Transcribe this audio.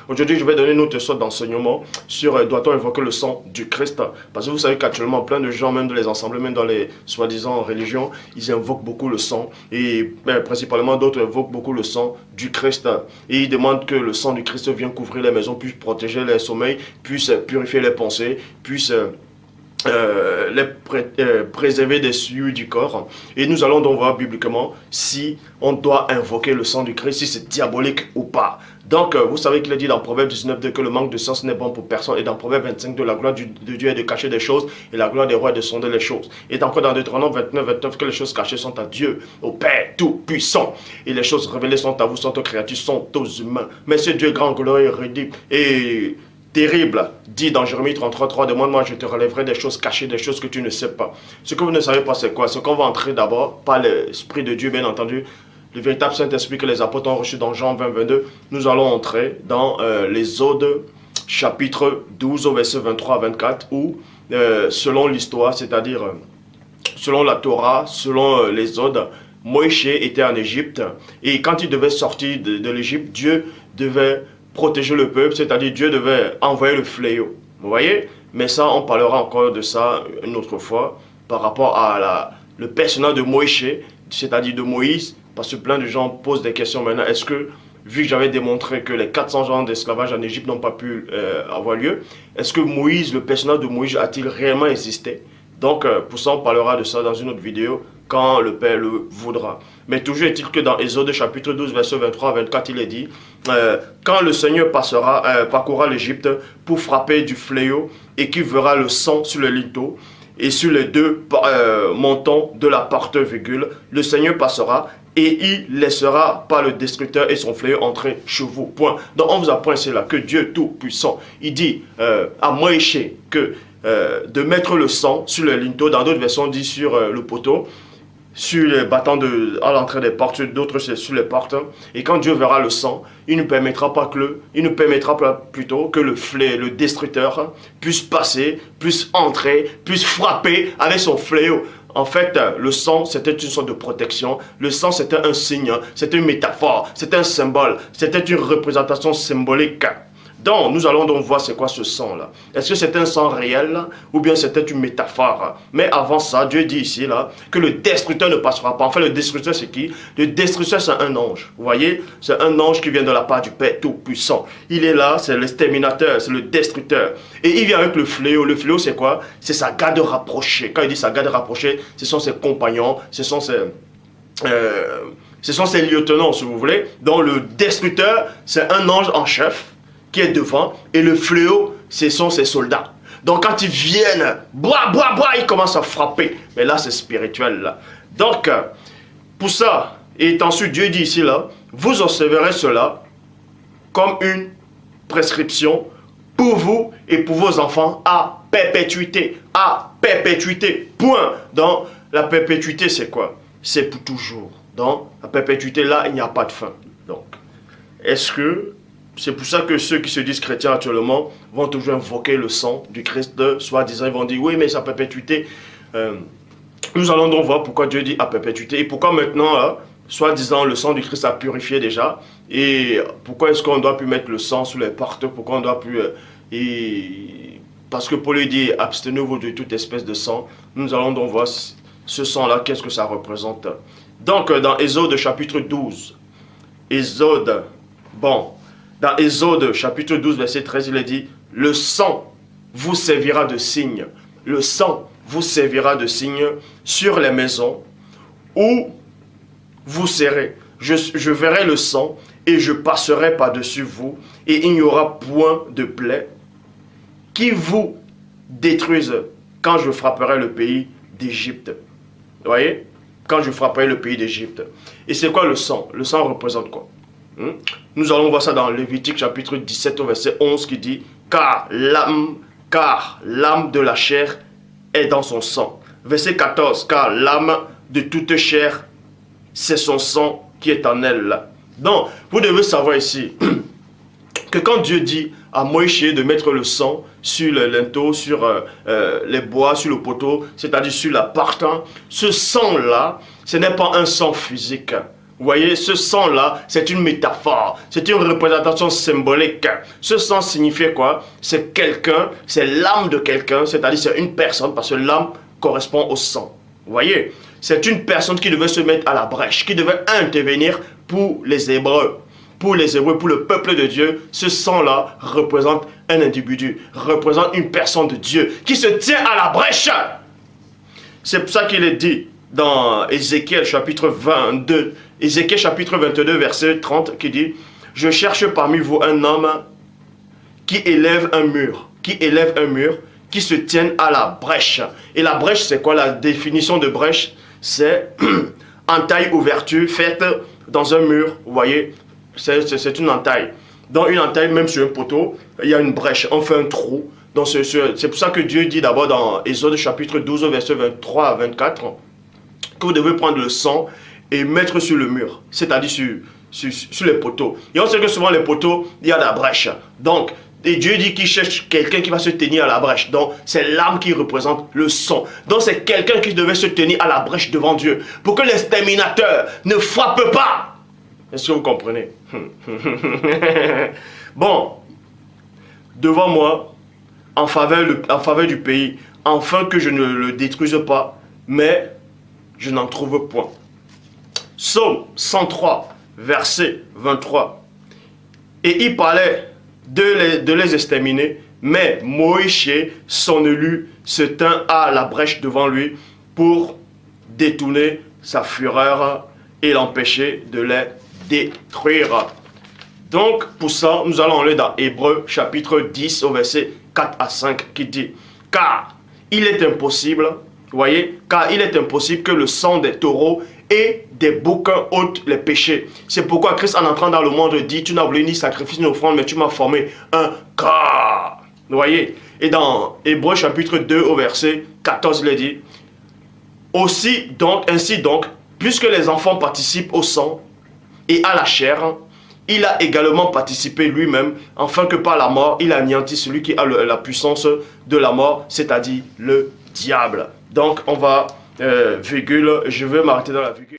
Aujourd'hui, je vais donner une autre sorte d'enseignement sur doit-on invoquer le sang du Christ. Parce que vous savez qu'actuellement, plein de gens, même dans les ensembles, même dans les soi-disant religions, ils invoquent beaucoup le sang. Et principalement, d'autres invoquent beaucoup le sang du Christ. Et ils demandent que le sang du Christ vienne couvrir les maisons, puisse protéger les sommeils, puisse purifier les pensées, puisse préserver des souillures du corps. Et nous allons donc voir bibliquement si on doit invoquer le sang du Christ, si c'est diabolique ou pas. Donc, vous savez qu'il est dit dans Proverbe 19 que le manque de sens n'est bon pour personne. Et dans Proverbe 25 la gloire de Dieu est de cacher des choses et la gloire des rois est de sonder les choses. Et encore dans Deutéronome 29 que les choses cachées sont à Dieu, au Père Tout-Puissant. Et les choses révélées sont à vous, sont aux créatures, sont aux humains. Mais ce Dieu grand, glorieux, rédhible et terrible, dit dans Jérémie 33, demande-moi, je te relèverai des choses cachées, des choses que tu ne sais pas. Ce que vous ne savez pas, c'est quoi? C'est qu'on va entrer d'abord par l'Esprit de Dieu, bien entendu, le véritable Saint-Esprit que les apôtres ont reçu dans Jean 22. Nous allons entrer dans l'Exode chapitre 12 au verset 23 à 24, où selon l'histoire, c'est-à-dire selon la Torah, selon l'Exode, Moïse était en Égypte, et quand il devait sortir de l'Égypte, Dieu devait protéger le peuple, c'est-à-dire Dieu devait envoyer le fléau. Vous voyez? Mais ça, on parlera encore de ça une autre fois, par rapport à le personnage de Moïse, c'est-à-dire de Moïse, parce que plein de gens posent des questions maintenant. Est-ce que, vu que j'avais démontré que les 400 ans d'esclavage en Égypte n'ont pas pu avoir lieu, est-ce que Moïse, le personnage de Moïse, a-t-il réellement existé? Donc, pour ça, on parlera de ça dans une autre vidéo, quand le Père le voudra. Mais toujours est-il que dans Exode chapitre 12, verset 23 à 24, il est dit, quand le Seigneur parcourra l'Égypte pour frapper du fléau et qu'il verra le sang sur le linteau et sur les deux montants de la porte virgule, le Seigneur passera et il laissera pas le destructeur et son fléau entrer chez vous. Point. Donc on vous apprend ici là que Dieu Tout-Puissant, il dit à Moïse que de mettre le sang sur le linteau, dans d'autres versions on dit sur le poteau, sur les battants à l'entrée des portes, d'autres c'est sur les portes. Et quand Dieu verra le sang, il ne permettra pas plutôt que le fléau, le destructeur, puisse passer, puisse entrer, puisse frapper avec son fléau. En fait, le sang, c'était une sorte de protection. Le sang, c'était un signe, c'était une métaphore, c'était un symbole, c'était une représentation symbolique. Donc, nous allons donc voir c'est quoi ce sang-là. Est-ce que c'est un sang réel ou bien c'était une métaphore? Mais avant ça, Dieu dit ici là que le destructeur ne passera pas. En fait, le destructeur c'est qui? Le destructeur c'est un ange. Vous voyez? C'est un ange qui vient de la part du Père Tout-Puissant. Il est là, c'est l'exterminateur, c'est le destructeur. Et il vient avec le fléau. Le fléau c'est quoi? C'est sa garde rapprochée. Quand il dit sa garde rapprochée, ce sont ses compagnons, ce sont ses lieutenants si vous voulez. Donc le destructeur c'est un ange en chef qui est devant, et le fléau, ce sont ses soldats. Donc quand ils viennent, ils commencent à frapper. Mais là, c'est spirituel. Là. Donc, pour ça, et ensuite Dieu dit ici, là, vous observerez cela comme une prescription pour vous et pour vos enfants à perpétuité. À perpétuité. Point. Donc, la perpétuité, c'est quoi? C'est pour toujours. Donc, la perpétuité, là, il n'y a pas de fin. Donc, est-ce que c'est pour ça que ceux qui se disent chrétiens actuellement vont toujours invoquer le sang du Christ, soi-disant, ils vont dire, oui, mais sa perpétuité. Nous allons donc voir pourquoi Dieu dit à perpétuité et pourquoi maintenant, soi-disant, le sang du Christ a purifié déjà. Et pourquoi est-ce qu'on ne doit plus mettre le sang sous les portes? Pourquoi on ne doit plus... Parce que Paul lui dit, abstenez-vous de toute espèce de sang. Nous allons donc voir ce sang-là, qu'est-ce que ça représente. Donc, dans Exode chapitre 12, Exode, bon... Dans Exode chapitre 12 verset 13, il est dit, le sang vous servira de signe. Le sang vous servira de signe sur les maisons où vous serez. Je verrai le sang et je passerai par-dessus vous et il n'y aura point de plaie qui vous détruise quand je frapperai le pays d'Égypte. Vous voyez? Quand je frapperai le pays d'Égypte. Et c'est quoi le sang? Le sang représente quoi? Nous allons voir ça dans Lévitique chapitre 17 au verset 11 qui dit car l'âme de la chair est dans son sang. Verset 14, car l'âme de toute chair, c'est son sang qui est en elle. Donc, vous devez savoir ici que quand Dieu dit à Moïse de mettre le sang sur le linteau, sur les bois, sur le poteau, c'est-à-dire sur la porte, ce sang-là, ce n'est pas un sang physique. Vous Vous voyez, ce sang-là, c'est une métaphore, c'est une représentation symbolique. Ce sang signifiait quoi? C'est quelqu'un, c'est l'âme de quelqu'un, c'est-à-dire c'est une personne, parce que l'âme correspond au sang. Vous voyez, c'est une personne qui devait se mettre à la brèche, qui devait intervenir pour les Hébreux. Pour les Hébreux, pour le peuple de Dieu, ce sang-là représente un individu, représente une personne de Dieu qui se tient à la brèche. C'est pour ça qu'il est dit dans Ézéchiel chapitre 22, Ézéchiel chapitre 22 verset 30 qui dit « Je cherche parmi vous un homme qui élève un mur, qui se tienne à la brèche. » Et la brèche, c'est quoi la définition de brèche? C'est entaille-ouverture faite dans un mur, vous voyez, c'est une entaille. Dans une entaille, même sur un poteau, il y a une brèche, on fait un trou. C'est pour ça que Dieu dit d'abord dans Exode chapitre 12, verset 23 à 24, que vous devez prendre le sang et mettre sur le mur, c'est-à-dire sur les poteaux. Et on sait que souvent les poteaux, il y a la brèche. Donc, et Dieu dit qu'il cherche quelqu'un qui va se tenir à la brèche. Donc, c'est l'âme qui représente le sang. Donc, c'est quelqu'un qui devait se tenir à la brèche devant Dieu pour que l'exterminateur ne frappe pas. Est-ce que vous comprenez? Bon, devant moi, en faveur du pays, afin que je ne le détruise pas, mais je n'en trouve point. Psaume 103, verset 23. Et il parlait de les exterminer, mais Moïse, son élu, se tint à la brèche devant lui pour détourner sa fureur et l'empêcher de les détruire. Donc, pour ça, nous allons aller dans Hébreux chapitre 10 au verset 4 à 5 qui dit « Car il est impossible, vous voyez, car il est impossible que le sang des taureaux et des boucs ôte les péchés. C'est pourquoi Christ, en entrant dans le monde, dit « Tu n'as voulu ni sacrifice ni offrande, mais tu m'as formé un corps. » Vous voyez. Et dans Hébreux chapitre 2 au verset 14, il est dit « Ainsi donc, puisque les enfants participent au sang et à la chair, il a également participé lui-même, afin que par la mort, il anéantisse celui qui a la puissance de la mort, c'est-à-dire le diable. » Donc, on va, je vais m'arrêter dans la virgule.